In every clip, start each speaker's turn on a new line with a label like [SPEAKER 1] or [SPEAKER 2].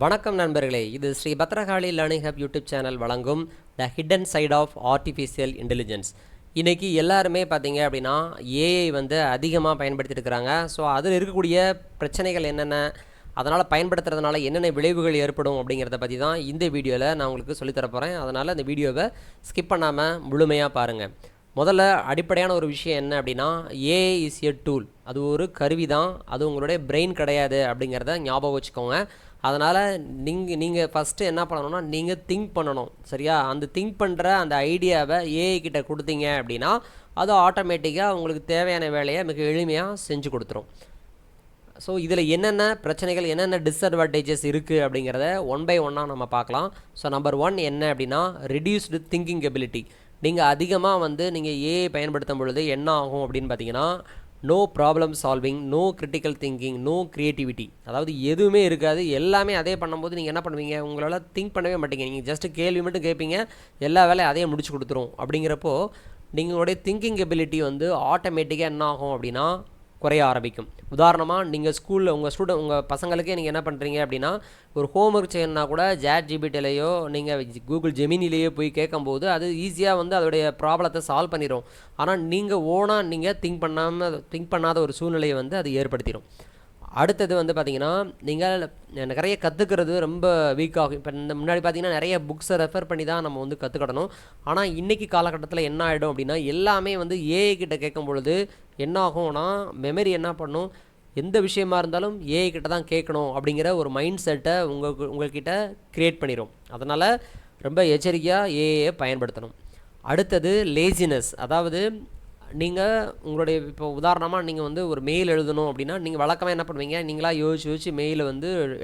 [SPEAKER 1] வணக்கம் நண்பர்களே, இது Shri Bhadrakali learning hub YouTube channel வழங்கும் the hidden side of artificial intelligence. இன்றைக்கி எல்லாருமே பார்த்தீங்க அப்படின்னா ஏஐ வந்து அதிகமாக பயன்படுத்திட்டு இருக்கிறாங்க. ஸோ அதில் இருக்கக்கூடிய பிரச்சனைகள் என்னென்ன, அதனால் பயன்படுத்துறதுனால என்னென்ன விளைவுகள் ஏற்படும் அப்படிங்கிறத பற்றி தான் இந்த வீடியோவில் நான் உங்களுக்கு சொல்லித்தர போகிறேன். அதனால் இந்த வீடியோவை ஸ்கிப் பண்ணாமல் முழுமையாக பாருங்கள். முதல்ல அடிப்படையான ஒரு விஷயம் என்ன அப்படின்னா, ஏஐ இஸ் எ டூல். அது ஒரு கருவி தான், அது உங்களுடைய பிரெயின் கிடையாது அப்படிங்கிறத ஞாபகம் வச்சுக்கோங்க. அதனால் நீங்கள் ஃபஸ்ட்டு என்ன பண்ணணும்னா, நீங்கள் திங்க் பண்ணணும், சரியா? அந்த திங்க் பண்ணுற அந்த ஐடியாவை ஏஐ கிட்ட கொடுத்தீங்க அப்படின்னா அது ஆட்டோமேட்டிக்காக உங்களுக்கு தேவையான வேலையை மிக எளிமையாக செஞ்சு கொடுத்துரும். ஸோ இதில் என்னென்ன பிரச்சனைகள், என்னென்ன டிஸ்அட்வான்டேஜஸ் இருக்குது அப்படிங்கிறத ஒன் பை ஒன்னாக நம்ம பார்க்கலாம். ஸோ நம்பர் 1 என்ன அப்படின்னா, ரெடியூஸ்டு திங்கிங் எபிலிட்டி. நீங்கள் அதிகமாக நீங்கள் ஏஐ பயன்படுத்தும் பொழுது என்ன ஆகும் அப்படின்னு பார்த்தீங்கன்னா, no problem solving, no critical thinking, no creativity. அதாவது எதுவுமே இருக்காது. எல்லாமே அதே பண்ணும்போது நீங்கள் என்ன பண்ணுவீங்க, உங்களால் திங்க் பண்ணவே மாட்டீங்க. நீங்கள் ஜஸ்ட்டு கேள்வி மட்டும் கேட்பீங்க, எல்லா வேலையும் அதையே முடிச்சு கொடுத்துரும். அப்படிங்கிறப்போ நீங்களுடைய திங்கிங் எபிலிட்டி ஆட்டோமேட்டிக்காக என்ன ஆகும் அப்படின்னா குறைய ஆரம்பிக்கும். உதாரணமாக நீங்கள் ஸ்கூலில் உங்கள் பசங்களுக்கே நீங்கள் என்ன பண்ணுறீங்க அப்படின்னா, ஒரு ஹோம்ஒர்க் செய்யணுன்னா கூட ChatGPTலையோ நீங்கள் கூகுள் ஜெமினிலேயோ போய் கேட்கும்போது அது ஈஸியாக அதோடைய ப்ராப்ளத்தை சால்வ் பண்ணிடும். ஆனால் நீங்கள் ஓனாக நீங்கள் திங்க் பண்ணாத ஒரு சூழ்நிலையை அது ஏற்படுத்திடும். அடுத்தது பார்த்திங்கன்னா, நீங்கள் நிறைய கற்றுக்கிறது ரொம்ப வீக் ஆகும். இப்போ இந்த முன்னாடி பார்த்திங்கன்னா நிறைய புக்ஸை ரெஃபர் பண்ணி தான் நம்ம கற்றுக்கிடணும். ஆனால் இன்றைக்கி காலகட்டத்தில் என்ன ஆகிடும் அப்படின்னா, எல்லாமே ஏஐ கிட்ட கேட்கும் பொழுது என்ன ஆகும்னா, மெமரி என்ன பண்ணும், எந்த விஷயமா இருந்தாலும் ஏஐ கிட்ட தான் கேட்கணும் அப்படிங்கிற ஒரு மைண்ட் செட்டை உங்கள்கிட்ட க்ரியேட் பண்ணிடும். அதனால் ரொம்ப எச்சரிக்கையாக ஏஐயை பயன்படுத்தணும். அடுத்தது லேசினஸ். அதாவது நீங்கள் உங்களுடைய இப்போ உதாரணமாக நீங்கள் ஒரு மெயில் எழுதணும் அப்படின்னா, நீங்கள் வழக்கமாக என்ன பண்ணுவீங்க, நீங்களாக யோசிச்சு மெயிலை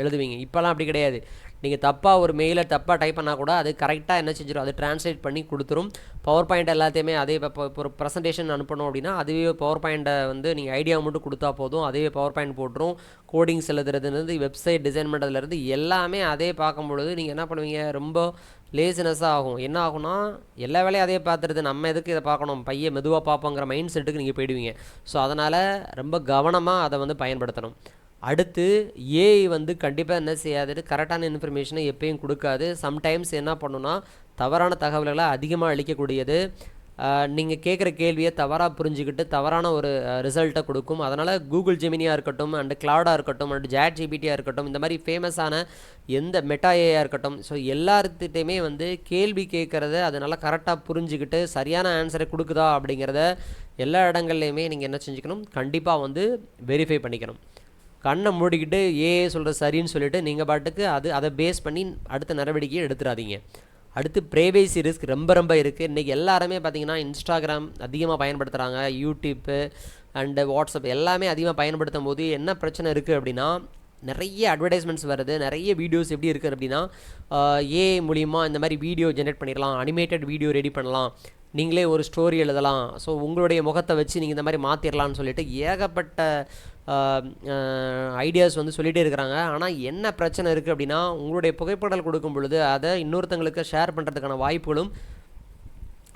[SPEAKER 1] எழுதுவீங்க. இப்போலாம் அப்படி கிடையாது. நீங்கள் தப்பாக ஒரு மெயிலை தப்பாக டைப் பண்ணால் கூட அது கரெக்டாக என்ன செஞ்சிடும், அது டிரான்ஸ்லேட் பண்ணி கொடுத்துரும். பவர் பாயிண்ட் எல்லாத்தையுமே அதே இப்போ ஒரு ப்ரெசன்டேஷன் அனுப்பணும் அப்படின்னா அதுவே பவர் பாயிண்ட்டை நீங்கள் ஐடியா மட்டும் கொடுத்தா போதும், அதுவே பவர் பாயிண்ட் போட்டுரும். கோடிங்ஸ் எழுதுறதுலேருந்து வெப்சைட் டிசைன் பண்ணுறதுலேருந்து எல்லாமே அதே பார்க்கும்பொழுது நீங்கள் என்ன பண்ணுவீங்க, ரொம்ப லேசினஸ்ஸாக ஆகும். என்ன ஆகும்னா, எல்லா வேலையும் அதே பார்த்துருது, நம்ம எதுக்கு இதை பார்க்கணும், பையன் மெதுவாக பார்ப்போங்கிற மைண்ட் செட்டுக்கு நீங்கள் போயிடுவீங்க. ஸோ அதனால் ரொம்ப கவனமாக அதை பயன்படுத்தணும். அடுத்து ஏஐ கண்டிப்பாக என்ன செய்யாது, கரெக்டான இன்ஃபர்மேஷனை எப்பயும் கொடுக்காது. சம்டைம்ஸ் என்ன பண்ணுன்னா, தவறான தகவல்களை அதிகமாக அளிக்கக்கூடியது. நீங்கள் கேட்குற கேள்வியை தவறாக புரிஞ்சுக்கிட்டு தவறான ஒரு ரிசல்ட்டை கொடுக்கும். அதனால் கூகுள் ஜெமினியாக இருக்கட்டும், அண்டு கிளாடாக இருக்கட்டும், அண்டு ChatGPTயாக இருக்கட்டும், இந்த மாதிரி ஃபேமஸான எந்த மெட்டா ஏஐயாக இருக்கட்டும், ஸோ எல்லாத்துட்டையுமே கேள்வி கேட்குறத அதனால் கரெக்டாக புரிஞ்சுக்கிட்டு சரியான ஆன்சரை கொடுக்குதா அப்படிங்கிறத எல்லா இடங்கள்லையுமே நீங்கள் என்ன செஞ்சுக்கணும், கண்டிப்பாக வெரிஃபை பண்ணிக்கணும். கண்ணை மூடிக்கிட்டு ஏஐ சொல்கிற சரின்னு சொல்லிவிட்டு நீங்கள் பாட்டுக்கு அதை பேஸ் பண்ணி அடுத்த நடவடிக்கையை எடுத்துடாதீங்க. அடுத்து ப்ரைவேசி ரிஸ்க் ரொம்ப இருக்குது. இன்றைக்கி எல்லாருமே பார்த்திங்கன்னா இன்ஸ்டாகிராம் அதிகமாக பயன்படுத்துகிறாங்க, யூடியூப்பு அண்டு வாட்ஸ்அப் எல்லாமே அதிகமாக பயன்படுத்தும் போது என்ன பிரச்சனை இருக்குது அப்படின்னா, நிறைய அட்வர்டைஸ்மெண்ட்ஸ் வருது, நிறைய வீடியோஸ் எப்படி இருக்குது அப்படின்னா, ஏஐ மூலிமா இந்த மாதிரி வீடியோ ஜென்ரேட் பண்ணிடலாம், அனிமேட்டட் வீடியோ ரெடி பண்ணலாம், நீங்களே ஒரு ஸ்டோரி எழுதலாம், ஸோ உங்களுடைய முகத்தை வச்சு நீங்கள் இந்த மாதிரி மாற்றிடலான்னு சொல்லிட்டு ஏகப்பட்ட ஐடியாஸ் சொல்லிகிட்டே இருக்கிறாங்க. ஆனால் என்ன பிரச்சனை இருக்குது அப்படின்னா, உங்களுடைய புகைப்படங்கள் கொடுக்கும் பொழுது அதை இன்னொருத்தங்களுக்கு ஷேர் பண்ணுறதுக்கான வாய்ப்புகளும்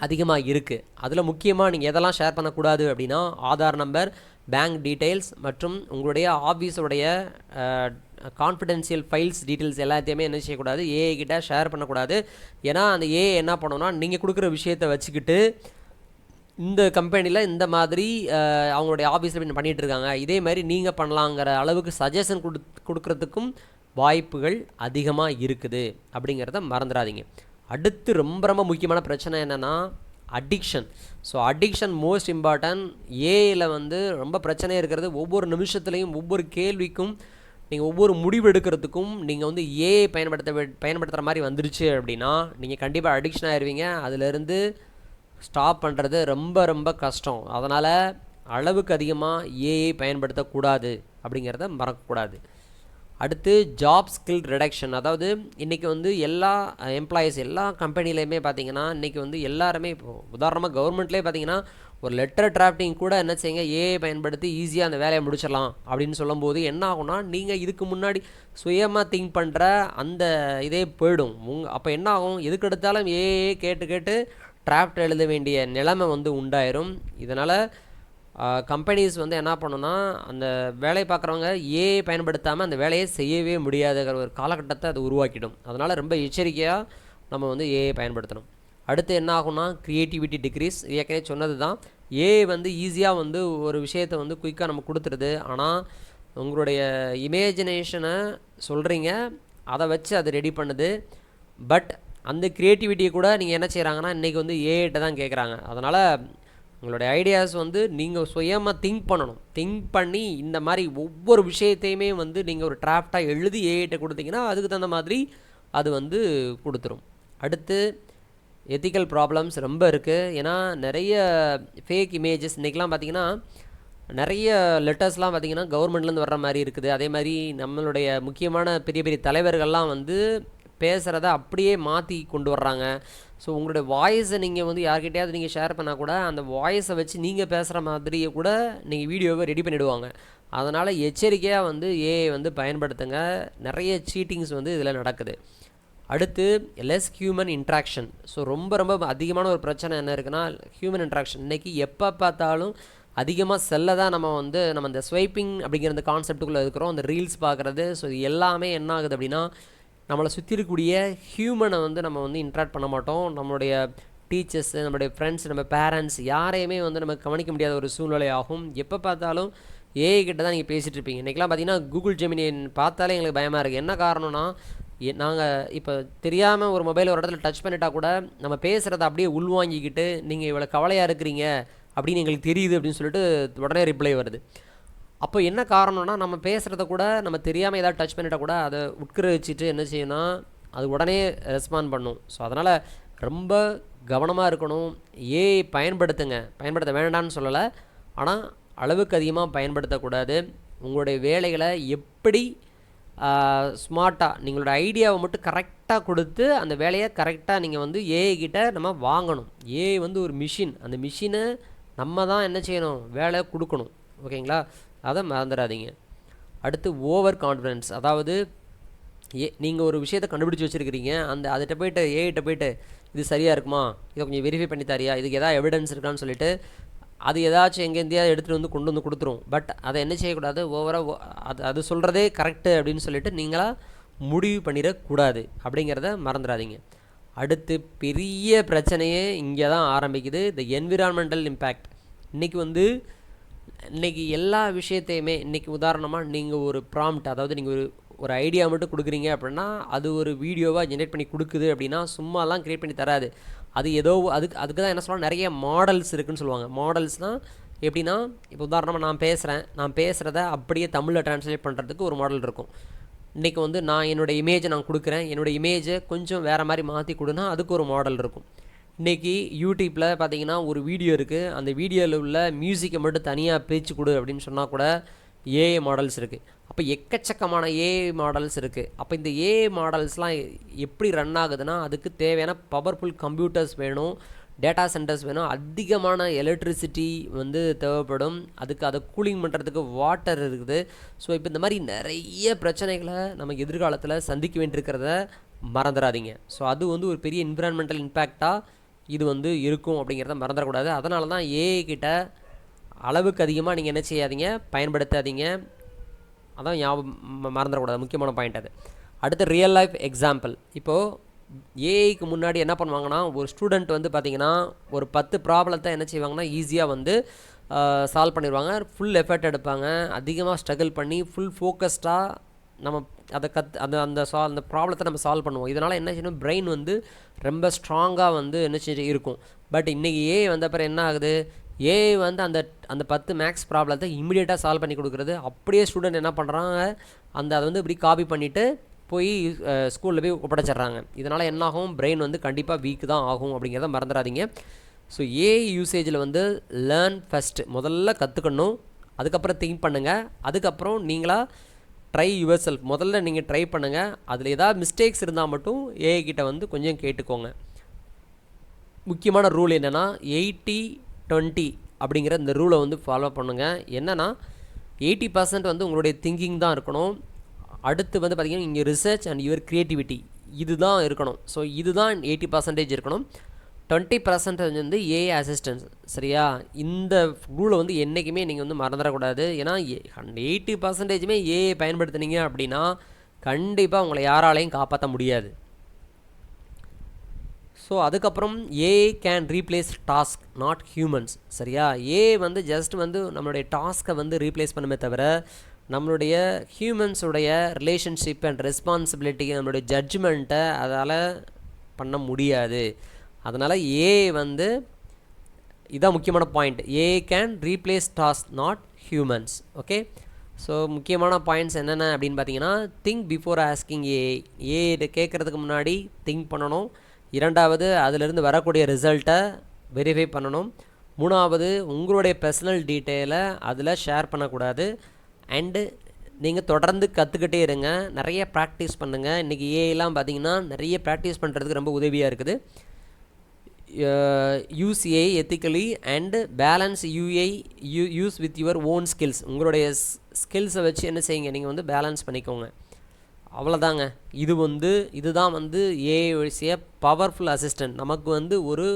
[SPEAKER 1] அதிகமாக இருக்குது. அதில் முக்கியமாக நீங்கள் எதெல்லாம் ஷேர் பண்ணக்கூடாது அப்படின்னா, ஆதார் நம்பர், பேங்க் டீட்டெயில்ஸ் மற்றும் உங்களுடைய ஆஃபீஸோடைய கான்ஃபிடென்ஷியல் ஃபைல்ஸ் டீட்டெயில்ஸ் எல்லாத்தையுமே என்ன செய்யக்கூடாது, ஏஐ கிட்ட ஷேர் பண்ணக்கூடாது. ஏன்னா அந்த ஏஐ என்ன பண்ணணும்னா, நீங்கள் கொடுக்குற விஷயத்தை வச்சுக்கிட்டு இந்த கம்பெனியில் இந்த மாதிரி அவங்களுடைய ஆஃபீஸில் பண்ணிகிட்டு இருக்காங்க, இதே மாதிரி நீங்கள் பண்ணலாங்கிற அளவுக்கு சஜஷன் கொடுக்குறதுக்கும் வாய்ப்புகள் அதிகமாக இருக்குது. அப்படிங்கிறத மறந்துடாதீங்க. அடுத்து ரொம்ப முக்கியமான பிரச்சனை என்னென்னா addiction. So addiction most important. ஏஐயில் ரொம்ப பிரச்சனை இருக்கிறது, ஒவ்வொரு நிமிஷத்துலையும் ஒவ்வொரு கேள்விக்கும் நீங்கள் ஒவ்வொரு முடிவு எடுக்கிறதுக்கும் நீங்கள் ஏஐ பயன்படுத்துகிற மாதிரி வந்துருச்சு அப்படின்னா நீங்கள் கண்டிப்பாக அடிக்ஷன் ஆயிடுவீங்க. அதிலேருந்து ஸ்டாப் பண்ணுறது ரொம்ப கஷ்டம். அதனால் அளவுக்கு அதிகமாக ஏஐ பயன்படுத்தக்கூடாது அப்படிங்கிறத மறக்கக்கூடாது. அடுத்து ஜாப் ஸ்கில் ரிடக்ஷன். அதாவது இன்றைக்கி எல்லா எம்ப்ளாயீஸ் எல்லா கம்பெனிலையுமே பார்த்திங்கன்னா இன்றைக்கி எல்லாருமே, இப்போ உதாரணமாக கவர்மெண்ட்லேயே பார்த்திங்கன்னா ஒரு லெட்டர் டிராஃப்டிங் கூட என்ன செய்யுங்க, ஏஐ பயன்படுத்தி ஈஸியாக அந்த வேலையை முடிச்சிடலாம் அப்படின்னு சொல்லும்போது என்ன ஆகும்னா, நீங்கள் இதுக்கு முன்னாடி சுயமாக திங்க் பண்ணுற அந்த இதே போயிடும். அப்போ என்ன ஆகும், எதுக்கு எடுத்தாலும் ஏஐ கேட்டு டிராஃப்ட் எழுத வேண்டிய நிலைமை உண்டாயிரும். இதனால் கம்பெனிஸ் வந்து என்ன பண்ணுன்னா அந்த வேலை பார்க்குறவங்க ஏஐ பயன்படுத்தாமல் அந்த வேலையை செய்யவே முடியாதுங்கிற ஒரு காலகட்டத்தை அது உருவாக்கிடும். அதனால் ரொம்ப எச்சரிக்கையாக நம்ம வந்து ஏஐ பயன்படுத்தணும். அடுத்து என்ன ஆகும்னா க்ரியேட்டிவிட்டி டிக்ரீஸ். ஏற்கனவே சொன்னது தான். ஏஐ வந்து ஈஸியாக வந்து ஒரு விஷயத்தை வந்து குயிக்காக நம்ம கொடுத்துருது. ஆனால் உங்களுடைய இமேஜினேஷனை சொல்கிறீங்க, அதை வச்சு அது ரெடி பண்ணுது. பட் அந்த க்ரியேட்டிவிட்டியை கூட நீங்கள் என்ன செய்கிறாங்கன்னா இன்றைக்கி வந்து ஏஐட்ட தான் கேட்குறாங்க. அதனால் உங்களுடைய ஐடியாஸ் வந்து நீங்கள் சுயமாக திங்க் பண்ணணும். திங்க் பண்ணி இந்த மாதிரி ஒவ்வொரு விஷயத்தையுமே வந்து நீங்கள் ஒரு டிராஃப்டாக எழுதி ஏஐட்ட கொடுத்தீங்கன்னா அதுக்கு தகுந்த மாதிரி அது வந்து கொடுத்துரும். அடுத்து எத்திக்கல் ப்ராப்ளம்ஸ் ரொம்ப இருக்குது. ஏன்னா நிறைய ஃபேக் இமேஜஸ் இன்றைக்கெலாம் பார்த்திங்கன்னா நிறைய லெட்டர்ஸ்லாம் பார்த்திங்கன்னா கவர்மெண்ட்லேருந்து வர்ற மாதிரி இருக்குது. அதே மாதிரி நம்மளுடைய முக்கியமான பெரிய பெரிய தலைவர்கள்லாம் வந்து பேசுகிறத அப்படியே மாற்றி கொண்டு வர்றாங்க. ஸோ உங்களுடைய வாய்ஸை நீங்கள் வந்து யார்கிட்டையாவது நீங்கள் ஷேர் பண்ணால் கூட அந்த வாய்ஸை வச்சு நீங்கள் பேசுகிற மாதிரியே கூட நீங்கள் வீடியோவை ரெடி பண்ணிவிடுவாங்க. அதனால் எச்சரிக்கையாக வந்து ஏஐ வந்து பயன்படுத்துங்க. நிறைய சீட்டிங்ஸ் வந்து இதில் நடக்குது. அடுத்து லெஸ் ஹியூமன் இன்ட்ராக்ஷன். ஸோ ரொம்ப ரொம்ப அதிகமான ஒரு பிரச்சனை என்ன இருக்குன்னா ஹியூமன் இன்ட்ராக்ஷன். இன்றைக்கி எப்போ பார்த்தாலும் அதிகமாக செல்ல தான் நம்ம இந்த ஸ்வைப்பிங் அப்படிங்கிற அந்த கான்செப்ட்டுக்குள்ளே இருக்கிறோம். அந்த ரீல்ஸ் பார்க்குறது. ஸோ இது எல்லாமே என்ன ஆகுது அப்படின்னா நம்மளை சுற்றி இருக்கக்கூடிய ஹியூமனை வந்து நம்ம வந்து இன்ட்ராக்ட் பண்ண மாட்டோம். நம்மளுடைய டீச்சர்ஸு, நம்மளுடைய ஃப்ரெண்ட்ஸ், நம்ம பேரண்ட்ஸ் யாரையுமே வந்து நம்ம கவனிக்க முடியாத ஒரு சூழ்நிலை ஆகும். எப்போ பார்த்தாலும் ஏஐ கிட்ட தான் நீங்கள் பேசிகிட்டு இருப்பீங்க. இன்றைக்கெலாம் பார்த்தீங்கன்னா கூகுள் ஜெமினி பார்த்தாலே எங்களுக்கு பயமாக இருக்குது. என்ன காரணம்னா நாங்கள் இப்போ தெரியாமல் ஒரு மொபைல் ஒரு இடத்துல டச் பண்ணிட்டா கூட நம்ம பேசுகிறத அப்படியே உள்வாங்கிக்கிட்டு நீங்கள் இவ்வளோ கவலையாக இருக்கிறீங்க அப்படின்னு எங்களுக்கு தெரியுது அப்படின்னு சொல்லிட்டு உடனே ரிப்ளை வருது. அப்போ என்ன காரணம்னா நம்ம பேசுகிறத கூட நம்ம தெரியாமல் ஏதாவது டச் பண்ணிட்டால் கூட அதை உட்கிரகிச்சிட்டு என்ன செய்யணும்னா அது உடனே ரெஸ்பாண்ட் பண்ணும். ஸோ அதனால் ரொம்ப கவனமாக இருக்கணும். ஏஐ பயன்படுத்த வேண்டாம்னு சொல்லலை, ஆனால் அளவுக்கு அதிகமாக பயன்படுத்தக்கூடாது. உங்களுடைய வேலைகளை எப்படி ஸ்மார்ட்டாக நீங்களோட ஐடியாவை மட்டும் கரெக்டாக கொடுத்து அந்த வேலையை கரெக்டாக நீங்கள் வந்து ஏஐ கிட்ட நம்ம வாங்கணும். ஏஐ வந்து ஒரு மிஷின். அந்த மிஷினை நம்ம தான் என்ன செய்யணும், வேலை கொடுக்கணும். ஓகேங்களா, அதை மறந்துடாதீங்க. அடுத்து ஓவர் கான்ஃபிடென்ஸ். அதாவது நீங்கள் ஒரு விஷயத்தை கண்டுபிடிச்சி வச்சுருக்கிறீங்க, அதுகிட்ட போய்ட்டு ஏஐட்ட போய்ட்டு இது சரியாக இருக்குமா, இதை கொஞ்சம் வெரிஃபை பண்ணி தரியா, இதுக்கு எதாவது எவிடன்ஸ் இருக்கான்னு சொல்லிவிட்டு அது ஏதாச்சும் எங்கேருந்தையா எடுத்துகிட்டு வந்து கொண்டு வந்து கொடுத்துரும். பட் அதை என்ன செய்யக்கூடாது, ஓவராக அது சொல்கிறதே கரெக்டு அப்படின்னு சொல்லிட்டு நீங்களாக முடிவு பண்ணிடக்கூடாது. அப்படிங்கிறத மறந்துடாதீங்க. அடுத்து பெரிய பிரச்சனையே இங்கே தான் ஆரம்பிக்குது, இந்த என்விரான்மெண்டல் இம்பேக்ட். இன்றைக்கி எல்லா விஷயத்தையுமே உதாரணமாக நீங்கள் ஒரு ப்ராம்ப்ட், அதாவது நீங்கள் ஒரு ஐடியா மட்டும் கொடுக்குறீங்க அப்படின்னா அது ஒரு வீடியோவாக ஜென்ரேட் பண்ணி கொடுக்குது அப்படின்னா சும்மாலாம் க்ரியேட் பண்ணி தராது. அது ஏதோ அதுக்கு தான் என்ன சொல்லலாம், நிறைய மாடல்ஸ் இருக்குதுன்னு சொல்லுவாங்க. மாடல்ஸ்னால் எப்படின்னா, இப்போ உதாரணமாக நான் பேசுகிறத அப்படியே தமிழில் ட்ரான்ஸ்லேட் பண்ணுறதுக்கு ஒரு மாடல் இருக்கும். இன்றைக்கி நான் என்னோடய இமேஜை கொடுக்குறேன், என்னோடய இமேஜை கொஞ்சம் வேறு மாதிரி மாற்றி கொடுனா அதுக்கு ஒரு மாடல் இருக்கும். இன்றைக்கி யூடியூப்பில் பார்த்தீங்கன்னா ஒரு வீடியோ இருக்குது, அந்த வீடியோவில் உள்ள மியூசிக்கை மட்டும் தனியாக பிரித்து கொடு அப்படின்னு சொன்னால் கூட ஏஐ மாடல்ஸ் இருக்குது. அப்போ எக்கச்சக்கமான ஏஐ மாடல்ஸ் இருக்குது. அப்போ இந்த ஏஐ மாடல்ஸ்லாம் எப்படி ரன் ஆகுதுன்னா அதுக்கு தேவையான பவர்ஃபுல் கம்ப்யூட்டர்ஸ் வேணும், டேட்டா சென்டர்ஸ் வேணும், அதிகமான எலக்ட்ரிசிட்டி தேவைப்படும். அதை கூலிங் பண்ணுறதுக்கு வாட்டர் இருக்குது. ஸோ இப்போ இந்த மாதிரி நிறைய பிரச்சனைகளை நம்ம எதிர்காலத்தில் சந்திக்க வேண்டியிருக்கிறத மறந்துடாதீங்க. ஸோ அது ஒரு பெரிய என்விரான்மெண்டல் இம்பேக்டாக இது இருக்கும் அப்படிங்கிறத மறந்துடக்கூடாது. அதனால தான் ஏஐ கிட்ட அளவுக்கு அதிகமாக நீங்கள் என்ன செய்யாதீங்க, பயன்படுத்தாதீங்க. அதான் மறந்துடக்கூடாது, முக்கியமான பாயிண்ட் அது. அடுத்து ரியல் லைஃப் எக்ஸாம்பிள். இப்போது ஏஐக்கு முன்னாடி என்ன பண்ணுவாங்கன்னா, ஒரு ஸ்டூடெண்ட் பார்த்திங்கன்னா ஒரு 10 ப்ராப்ளத்தை என்ன செய்வாங்கன்னா ஈஸியாக சால்வ் பண்ணிடுவாங்க. ஃபுல் எஃபர்ட் எடுப்பாங்க, அதிகமாக ஸ்ட்ரகிள் பண்ணி ஃபுல் ஃபோக்கஸ்டாக நம்ம அதை அந்த ப்ராப்ளத்தை நம்ம சால்வ் பண்ணுவோம். இதனால் என்ன செய்யணும், பிரெயின் ரொம்ப ஸ்ட்ராங்காக என்ன செஞ்சு இருக்கும். பட் இன்றைக்கி ஏஐ அப்புறம் என்ன ஆகுது, ஏஐ அந்த 10 மேக்ஸ் ப்ராப்ளத்தை இமீடியட்டாக சால்வ் பண்ணி கொடுக்குறது. அப்படியே ஸ்டூடெண்ட் என்ன பண்ணுறாங்க, அதை இப்படி காப்பி பண்ணிவிட்டு போய் ஸ்கூலில் போய் ஒப்படைச்சிட்றாங்க. இதனால் என்னாகும், பிரெயின் கண்டிப்பாக வீக் தான் ஆகும் அப்படிங்கிறத மறந்துடாதீங்க. ஸோ ஏஐ யூசேஜில் லேர்ன் ஃபஸ்ட்டு, முதல்ல கற்றுக்கணும், அதுக்கப்புறம் திங்க் பண்ணுங்கள், அதுக்கப்புறம் நீங்களாக ட்ரை யுவர் செல்ஃப், முதல்ல நீங்கள் ட்ரை பண்ணுங்கள். அதில் ஏதாவது மிஸ்டேக்ஸ் இருந்தால் மட்டும் ஏஐ கிட்ட கொஞ்சம் கேட்டுக்கோங்க. முக்கியமான ரூல் என்னென்னா 80-20 அப்படிங்கிற இந்த ரூலை ஃபாலோ பண்ணுங்கள். என்னென்னா 80% உங்களுடைய திங்கிங் தான் இருக்கணும். அடுத்து பார்த்திங்கன்னா இங்கே ரிசர்ச் அண்ட் யுவர் க்ரியேட்டிவிட்டி இதுதான் இருக்கணும். ஸோ இதுதான் 80% இருக்கணும். 20% வந்து ஏஐ அசிஸ்டன்ஸ். சரியா? இந்த ரூலை வந்து என்றைக்குமே நீங்கள் வந்து மறந்துடக்கூடாது. ஏன்னா 80%மே ஏஐ பயன்படுத்துனீங்க அப்படின்னா கண்டிப்பாக உங்களை யாராலையும் காப்பாற்ற முடியாது. ஸோ அதுக்கப்புறம் AI can replace task not humans. சரியா? ஏஐ வந்து ஜஸ்ட் வந்து நம்மளுடைய டாஸ்க்கை வந்து ரீப்ளேஸ் பண்ணுமே தவிர நம்மளுடைய ஹியூமன்ஸுடைய ரிலேஷன்ஷிப் அண்ட் ரெஸ்பான்சிபிலிட்டி, நம்மளுடைய ஜட்ஜ்மெண்ட்டை அதால் பண்ண முடியாது. அதனால் ஏஐ வந்து இதான் முக்கியமான point. AI can replace task not humans. Okay, so முக்கியமான பாயிண்ட்ஸ் என்னென்ன அப்படின்னு பார்த்தீங்கன்னா, think before asking AI. AI கேட்குறதுக்கு முன்னாடி திங்க் பண்ணணும். இரண்டாவது, அதிலிருந்து வரக்கூடிய ரிசல்ட்டை வெரிஃபை பண்ணணும். மூணாவது, உங்களுடைய பர்சனல் டீட்டெயிலை அதில் ஷேர் பண்ணக்கூடாது. அண்டு நீங்கள் தொடர்ந்து கற்றுக்கிட்டே இருங்க, நிறைய ப்ராக்டிஸ் பண்ணுங்கள். இன்றைக்கி ஏஐலாம் பார்த்தீங்கன்னா நிறைய ப்ராக்டிஸ் பண்ணுறதுக்கு ரொம்ப உதவியாக இருக்குது. Use AI ethically and balance use with your own skills. உங்களுடைய ஸ்கில்ஸை வச்சு என்ன செய்யுங்க, நீங்கள் வந்து பேலன்ஸ் பண்ணிக்கோங்க. அவ்வளோதாங்க. இதுதான் வந்து ஏஐ வழிசிய பவர்ஃபுல் அசிஸ்டன்ட். நமக்கு வந்து ஒரு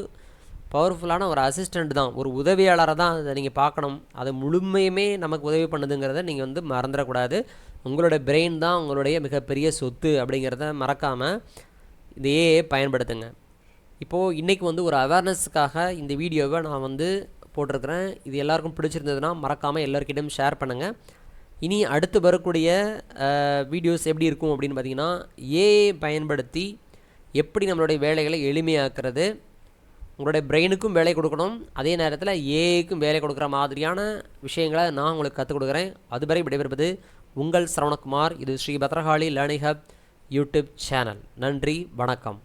[SPEAKER 1] பவர்ஃபுல்லான ஒரு அசிஸ்டண்ட் தான், ஒரு உதவியாளரை தான் அதை நீங்கள் பார்க்கணும். அது முழுமையுமே நமக்கு உதவி பண்ணுதுங்கிறத நீங்கள் வந்து மறந்துடக்கூடாது. உங்களுடைய பிரெயின் தான் உங்களுடைய மிகப்பெரிய சொத்து அப்படிங்கிறத மறக்காமல் இந்த ஏஐ பயன்படுத்துங்க. இப்போது இன்றைக்கி வந்து ஒரு அவேர்னஸ்க்காக இந்த வீடியோவை நான் வந்து போட்டிருக்கிறேன். இது எல்லாருக்கும் பிடிச்சிருந்ததுன்னா மறக்காமல் எல்லோருக்கிட்டையும் ஷேர் பண்ணுங்கள். இனி அடுத்து வரக்கூடிய வீடியோஸ் எப்படி இருக்கும் அப்படின்னு பார்த்தீங்கன்னா, ஏஐ பயன்படுத்தி எப்படி நம்மளுடைய வேலைகளை எளிமையாக்குறது, உங்களுடைய பிரெயினுக்கும் வேலை கொடுக்கணும், அதே நேரத்தில் ஏஐக்கும் வேலை கொடுக்குற மாதிரியான விஷயங்களை நான் உங்களுக்கு கற்றுக் கொடுக்குறேன். அதுவரை விடைபெறுவது உங்கள் சரவணகுமார். இது Shri Bhadrakali learning hub YouTube channel. நன்றி, வணக்கம்.